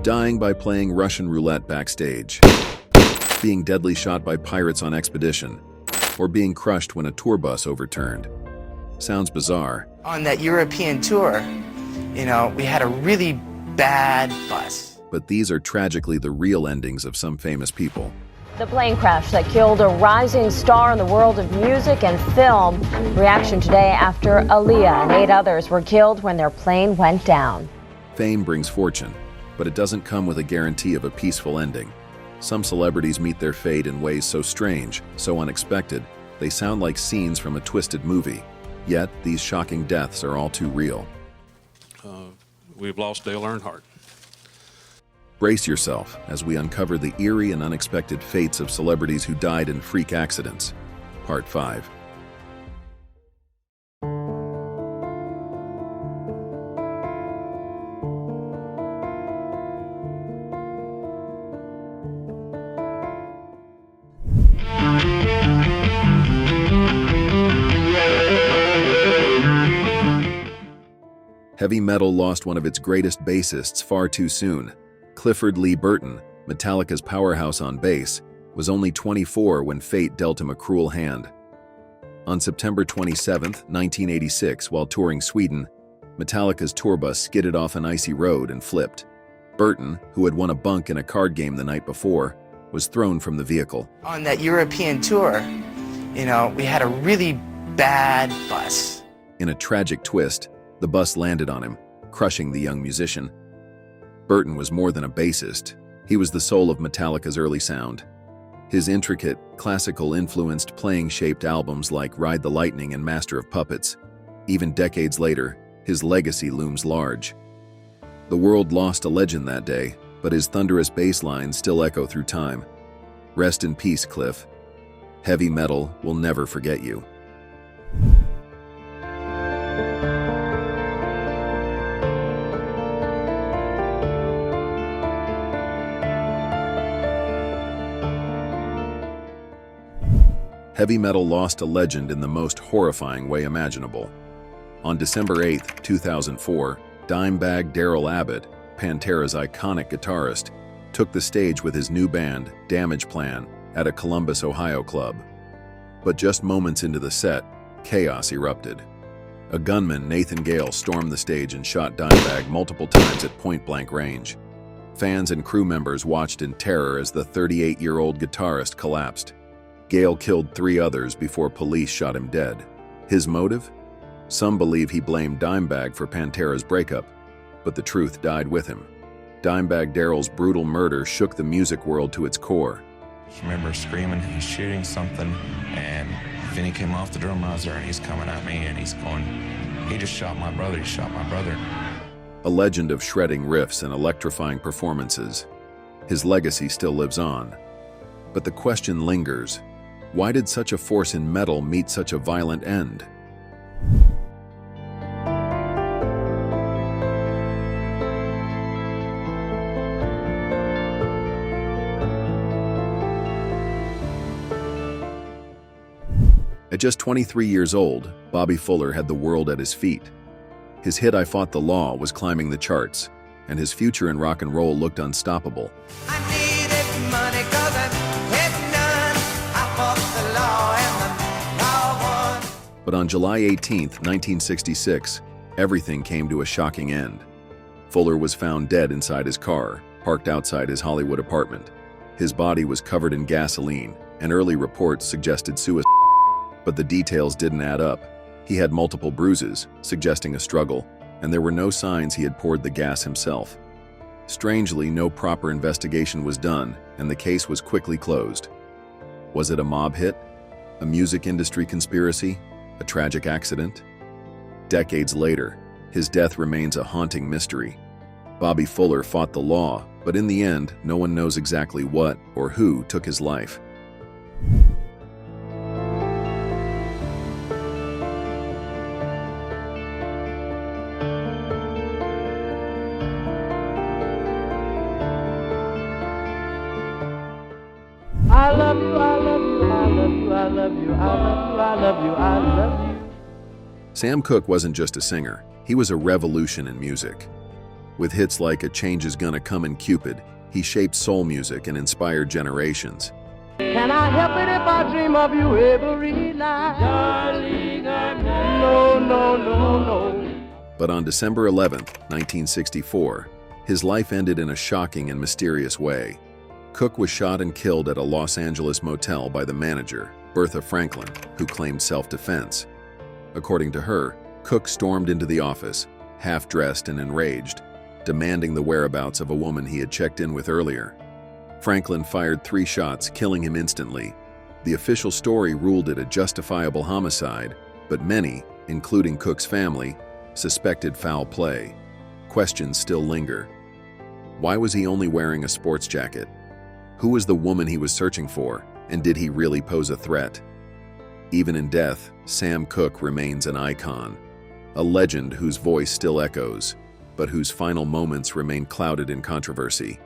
dying by playing Russian roulette backstage, being deadly shot by pirates on expedition, or being crushed when a tour bus overturned. Sounds bizarre. On that European tour, we had a really bad bus. But these are tragically the real endings of some famous people. The plane crash that killed a rising star in the world of music and film. Reaction today after Aaliyah and 8 others were killed when their plane went down. Fame brings fortune, but it doesn't come with a guarantee of a peaceful ending. Some celebrities meet their fate in ways so strange, so unexpected, they sound like scenes from a twisted movie. Yet, these shocking deaths are all too real. We've lost Dale Earnhardt. Brace yourself as we uncover the eerie and unexpected fates of celebrities who died in freak accidents. Part 5. Heavy metal lost one of its greatest bassists far too soon. Clifford Lee Burton, Metallica's powerhouse on bass, was only 24 when fate dealt him a cruel hand. On September 27, 1986, while touring Sweden, Metallica's tour bus skidded off an icy road and flipped. Burton, who had won a bunk in a card game the night before, was thrown from the vehicle. On that European tour, we had a really bad bus. In a tragic twist, the bus landed on him, crushing the young musician. Burton was more than a bassist. He was the soul of Metallica's early sound. His intricate, classical-influenced playing shaped albums like Ride the Lightning and Master of Puppets. Even decades later, his legacy looms large. The world lost a legend that day, but his thunderous bass lines still echo through time. Rest in peace, Cliff. Heavy metal will never forget you. Heavy metal lost a legend in the most horrifying way imaginable. On December 8, 2004, Dimebag Darrell, Pantera's iconic guitarist, took the stage with his new band, Damage Plan, at a Columbus, Ohio club. But just moments into the set, chaos erupted. A gunman, Nathan Gale, stormed the stage and shot Dimebag multiple times at point-blank range. Fans and crew members watched in terror as the 38-year-old guitarist collapsed. Gale killed 3 others before police shot him dead. His motive? Some believe he blamed Dimebag for Pantera's breakup, but the truth died with him. Dimebag Darrell's brutal murder shook the music world to its core. I remember screaming, he's shooting something, and Vinny came off the drum riser and he's coming at me and he's going, he just shot my brother, he shot my brother. A legend of shredding riffs and electrifying performances. His legacy still lives on. But the question lingers. Why did such a force in metal meet such a violent end? At just 23 years old, Bobby Fuller had the world at his feet. His hit I Fought the Law was climbing the charts, and his future in rock and roll looked unstoppable. But on July 18, 1966, everything came to a shocking end. Fuller was found dead inside his car, parked outside his Hollywood apartment. His body was covered in gasoline, and early reports suggested suicide, but the details didn't add up. He had multiple bruises, suggesting a struggle, and there were no signs he had poured the gas himself. Strangely, no proper investigation was done, and the case was quickly closed. Was it a mob hit? A music industry conspiracy? A tragic accident? Decades later, his death remains a haunting mystery. Bobby Fuller fought the law, but in the end, no one knows exactly what or who took his life. I love you, I love you, I love you, I love you, I love you, I love you, I love you. Sam Cooke wasn't just a singer, he was a revolution in music. With hits like A Change Is Gonna Come and Cupid, he shaped soul music and inspired generations. Can I help it if I dream of you every night? Darling, I'm no, no, no, no. But on December 11, 1964, his life ended in a shocking and mysterious way. Cook was shot and killed at a Los Angeles motel by the manager, Bertha Franklin, who claimed self-defense. According to her, Cook stormed into the office, half-dressed and enraged, demanding the whereabouts of a woman he had checked in with earlier. Franklin fired 3 shots, killing him instantly. The official story ruled it a justifiable homicide, but many, including Cook's family, suspected foul play. Questions still linger. Why was he only wearing a sports jacket? Who was the woman he was searching for, and did he really pose a threat? Even in death, Sam Cooke remains an icon, a legend whose voice still echoes, but whose final moments remain clouded in controversy.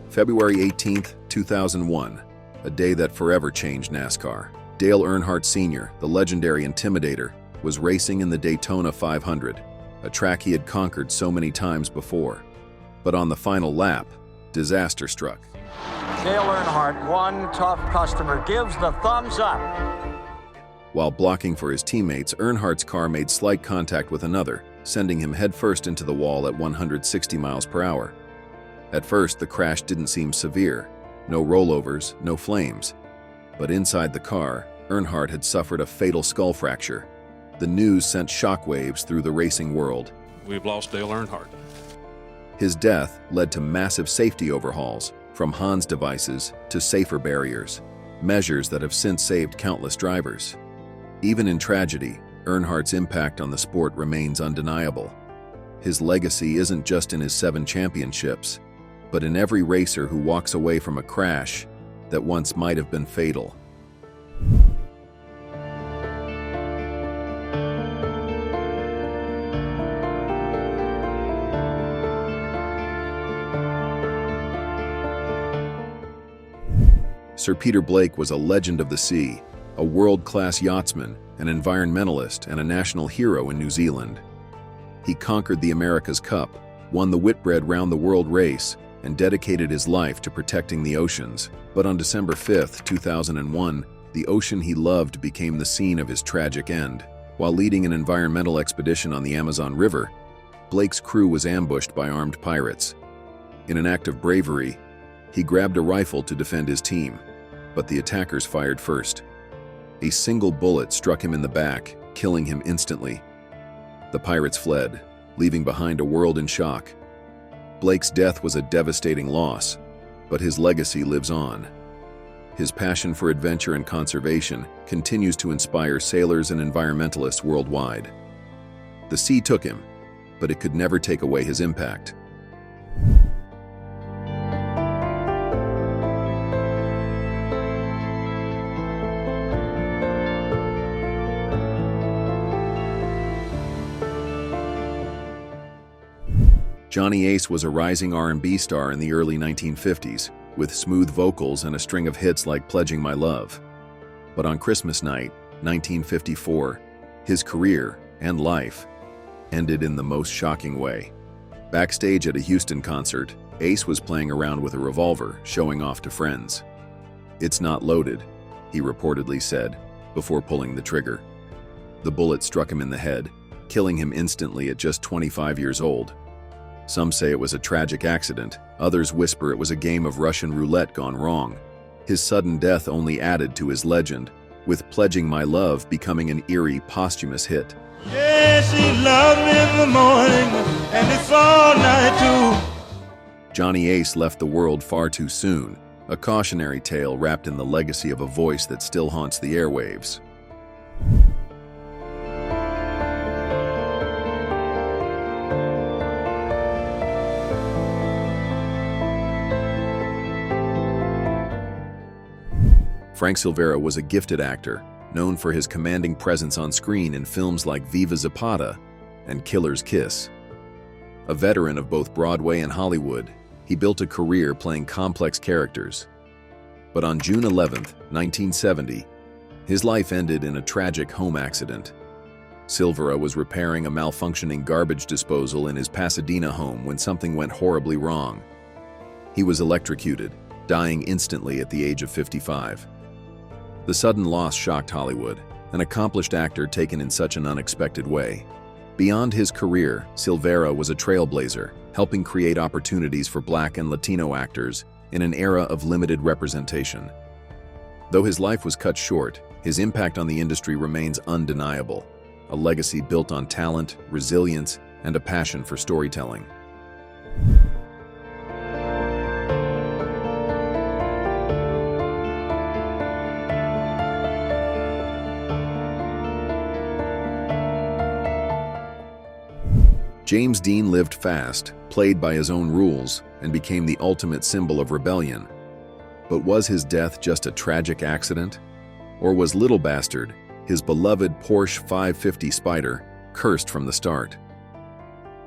February 18, 2001, a day that forever changed NASCAR. Dale Earnhardt Sr., the legendary Intimidator, was racing in the Daytona 500, a track he had conquered so many times before. But on the final lap, disaster struck. Dale Earnhardt, one tough customer, gives the thumbs up. While blocking for his teammates, Earnhardt's car made slight contact with another, sending him headfirst into the wall at 160 miles per hour. At first, the crash didn't seem severe. No rollovers, no flames. But inside the car, Earnhardt had suffered a fatal skull fracture. The news sent shockwaves through the racing world. We've lost Dale Earnhardt. His death led to massive safety overhauls, from Hans devices to safer barriers, measures that have since saved countless drivers. Even in tragedy, Earnhardt's impact on the sport remains undeniable. His legacy isn't just in his 7 championships, but in every racer who walks away from a crash that once might have been fatal. Sir Peter Blake was a legend of the sea, a world-class yachtsman, an environmentalist, and a national hero in New Zealand. He conquered the America's Cup, won the Whitbread Round the World race, and dedicated his life to protecting the oceans. But on December 5, 2001, the ocean he loved became the scene of his tragic end. While leading an environmental expedition on the Amazon River, Blake's crew was ambushed by armed pirates. In an act of bravery, he grabbed a rifle to defend his team, but the attackers fired first. A single bullet struck him in the back, killing him instantly. The pirates fled, leaving behind a world in shock. Blake's death was a devastating loss, but his legacy lives on. His passion for adventure and conservation continues to inspire sailors and environmentalists worldwide. The sea took him, but it could never take away his impact. Johnny Ace was a rising R&B star in the early 1950s, with smooth vocals and a string of hits like Pledging My Love. But on Christmas night, 1954, his career and life ended in the most shocking way. Backstage at a Houston concert, Ace was playing around with a revolver, showing off to friends. "It's not loaded," he reportedly said, before pulling the trigger. The bullet struck him in the head, killing him instantly at just 25 years old. Some say it was a tragic accident, others whisper it was a game of Russian roulette gone wrong. His sudden death only added to his legend, with Pledging My Love becoming an eerie posthumous hit. Yeah, she loved me in the morning, and it's all night too. Johnny Ace left the world far too soon, a cautionary tale wrapped in the legacy of a voice that still haunts the airwaves. Frank Silvera was a gifted actor, known for his commanding presence on screen in films like Viva Zapata and Killer's Kiss. A veteran of both Broadway and Hollywood, He built a career playing complex characters. But on June 11, 1970, his life ended in a tragic home accident. Silvera was repairing a malfunctioning garbage disposal in his Pasadena home when something went horribly wrong. He was electrocuted, dying instantly at the age of 55. The sudden loss shocked Hollywood, an accomplished actor taken in such an unexpected way. Beyond his career, Silvera was a trailblazer, helping create opportunities for Black and Latino actors in an era of limited representation. Though his life was cut short, his impact on the industry remains undeniable, a legacy built on talent, resilience, and a passion for storytelling. James Dean lived fast, played by his own rules, and became the ultimate symbol of rebellion. But was his death just a tragic accident? Or was Little Bastard, his beloved Porsche 550 Spider, cursed from the start?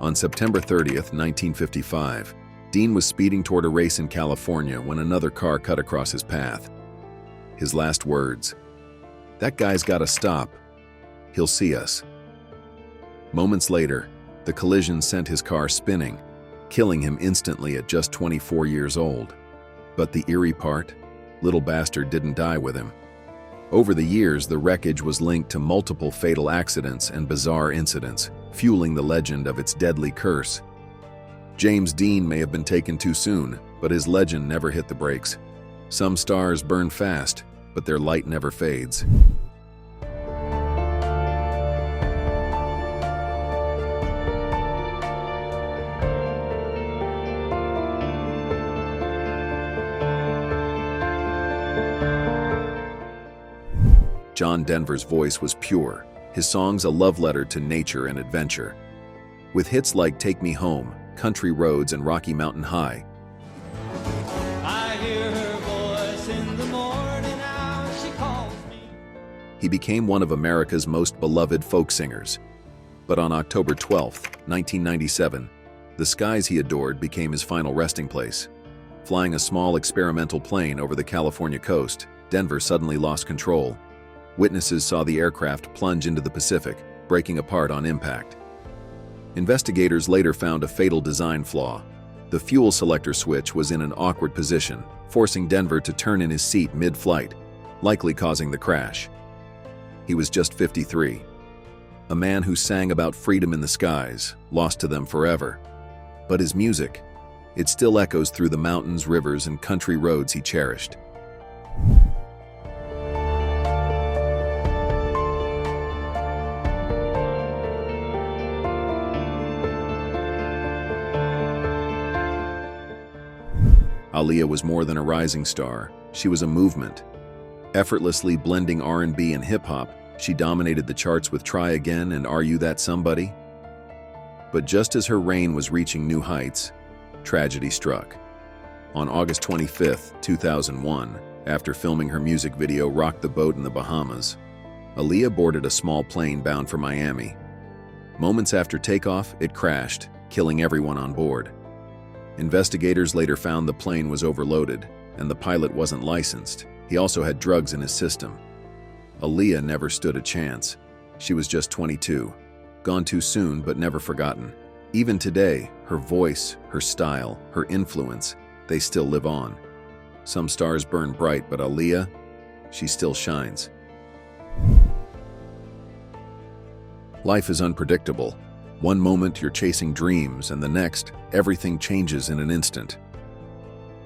On September 30th, 1955, Dean was speeding toward a race in California when another car cut across his path. His last words, "That guy's gotta stop. He'll see us." Moments later, the collision sent his car spinning, killing him instantly at just 24 years old. But the eerie part, Little Bastard didn't die with him. Over the years, the wreckage was linked to multiple fatal accidents and bizarre incidents, fueling the legend of its deadly curse. James Dean may have been taken too soon, but his legend never hit the brakes. Some stars burn fast, but their light never fades. John Denver's voice was pure, his songs a love letter to nature and adventure. With hits like Take Me Home, Country Roads, and Rocky Mountain High, I hear her voice in the morning hour, she calls me. he became one of America's most beloved folk singers. But on October 12, 1997, the skies he adored became his final resting place. Flying a small experimental plane over the California coast, Denver suddenly lost control. Witnesses saw the aircraft plunge into the Pacific, breaking apart on impact. Investigators later found a fatal design flaw. The fuel selector switch was in an awkward position, forcing Denver to turn in his seat mid-flight, likely causing the crash. He was just 53. A man who sang about freedom in the skies, lost to them forever. But his music, it still echoes through the mountains, rivers, and country roads he cherished. Aaliyah was more than a rising star, she was a movement. Effortlessly blending R&B and hip-hop, she dominated the charts with Try Again and Are You That Somebody? But just as her reign was reaching new heights, tragedy struck. On August 25, 2001, after filming her music video Rock the Boat in the Bahamas, Aaliyah boarded a small plane bound for Miami. Moments after takeoff, it crashed, killing everyone on board. Investigators later found the plane was overloaded, and the pilot wasn't licensed. He also had drugs in his system. Aaliyah never stood a chance. She was just 22, gone too soon but never forgotten. Even today, her voice, her style, her influence, they still live on. Some stars burn bright, but Aaliyah, she still shines. Life is unpredictable. One moment you're chasing dreams, and the next, everything changes in an instant.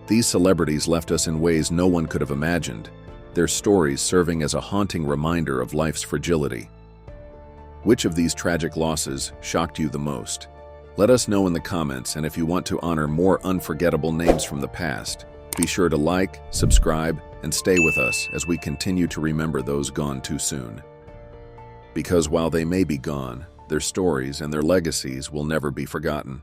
These celebrities left us in ways no one could have imagined, their stories serving as a haunting reminder of life's fragility. Which of these tragic losses shocked you the most? Let us know in the comments, and if you want to honor more unforgettable names from the past, be sure to like, subscribe, and stay with us as we continue to remember those gone too soon. Because while they may be gone, their stories and their legacies will never be forgotten.